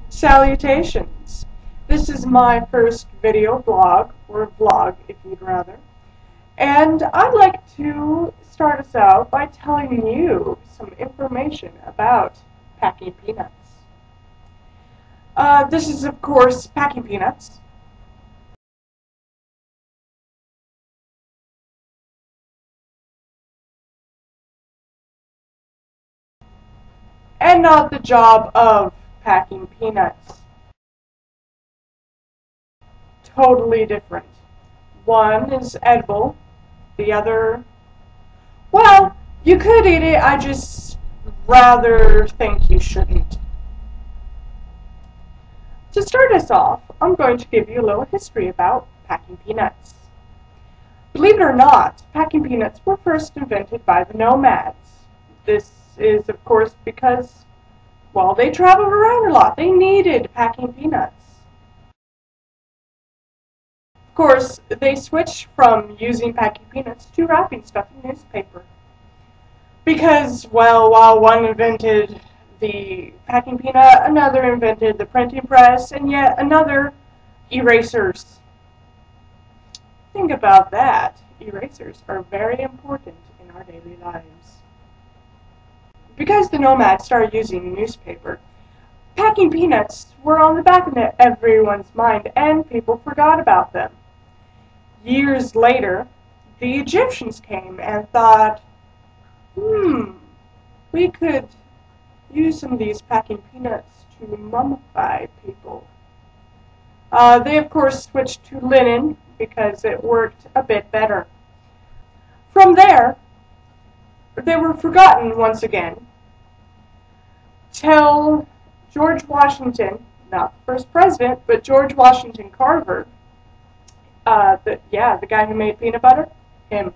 Salutations! This is my first video blog, or vlog if you'd rather, and I'd like to start us out by telling you some information about packing peanuts. This is, of course, packing peanuts. And not the job of packing peanuts. Totally different. One is edible, the other, well, you could eat it, I just rather think you shouldn't. To start us off, I'm going to give you a little history about packing peanuts. Believe it or not, packing peanuts were first invented by the nomads. This is, of course, because, well, they traveled around a lot. They needed packing peanuts. Of course, they switched from using packing peanuts to wrapping stuff in newspaper. Because, well, while one invented the packing peanut, another invented the printing press, and yet another erasers. Think about that. Erasers are very important in our daily lives. Because the nomads started using newspaper, packing peanuts were on the back of everyone's mind, and people forgot about them. Years later, the Egyptians came and thought, we could use some of these packing peanuts to mummify people. They, of course, switched to linen because it worked a bit better. From there, they were forgotten once again, till George Washington, not the first president, but George Washington Carver, the guy who made peanut butter, him.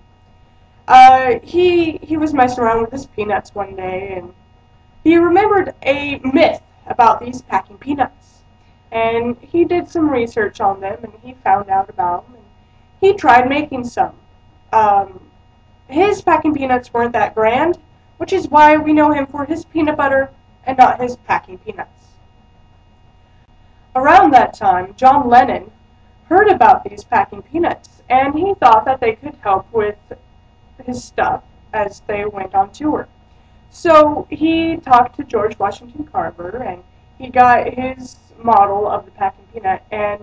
He was messing around with his peanuts one day, and he remembered a myth about these packing peanuts. And he did some research on them, and he found out about them, and he tried making some. His packing peanuts weren't that grand, which is why we know him for his peanut butter and not his packing peanuts. Around that time, John Lennon heard about these packing peanuts, and he thought that they could help with his stuff as they went on tour. So he talked to George Washington Carver, and he got his model of the packing peanut, and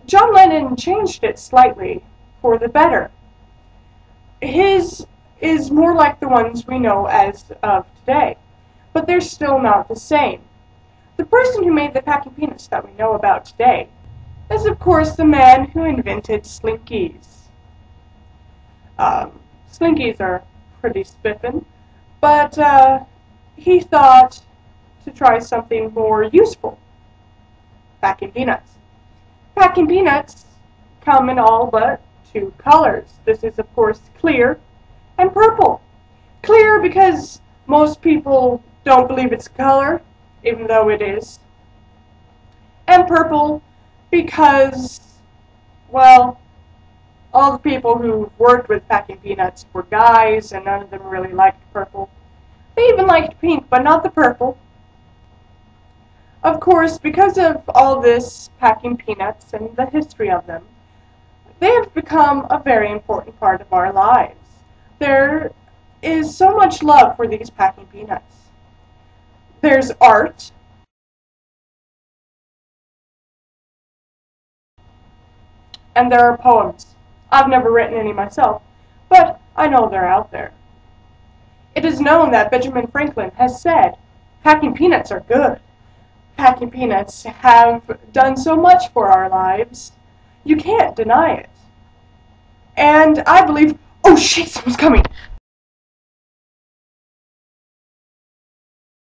John Lennon changed it slightly for the better. His is more like the ones we know as of today, but they're still not the same. The person who made the packing peanuts that we know about today is, of course, the man who invented Slinkies. Slinkies are pretty spiffin', but he thought to try something more useful. Packing peanuts. Packing peanuts come in all but two colors. This is, of course, clear and purple. Clear because most people don't believe it's a color, even though it is. And purple because, well, all the people who worked with packing peanuts were guys, and none of them really liked purple. They even liked pink, but not the purple. Of course, because of all this packing peanuts and the history of them, they have become a very important part of our lives. There is so much love for these packing peanuts. There's art, and there are poems. I've never written any myself, but I know they're out there. It is known that Benjamin Franklin has said, packing peanuts are good. Packing peanuts have done so much for our lives, you can't deny it. And I believe, oh shit, someone's coming!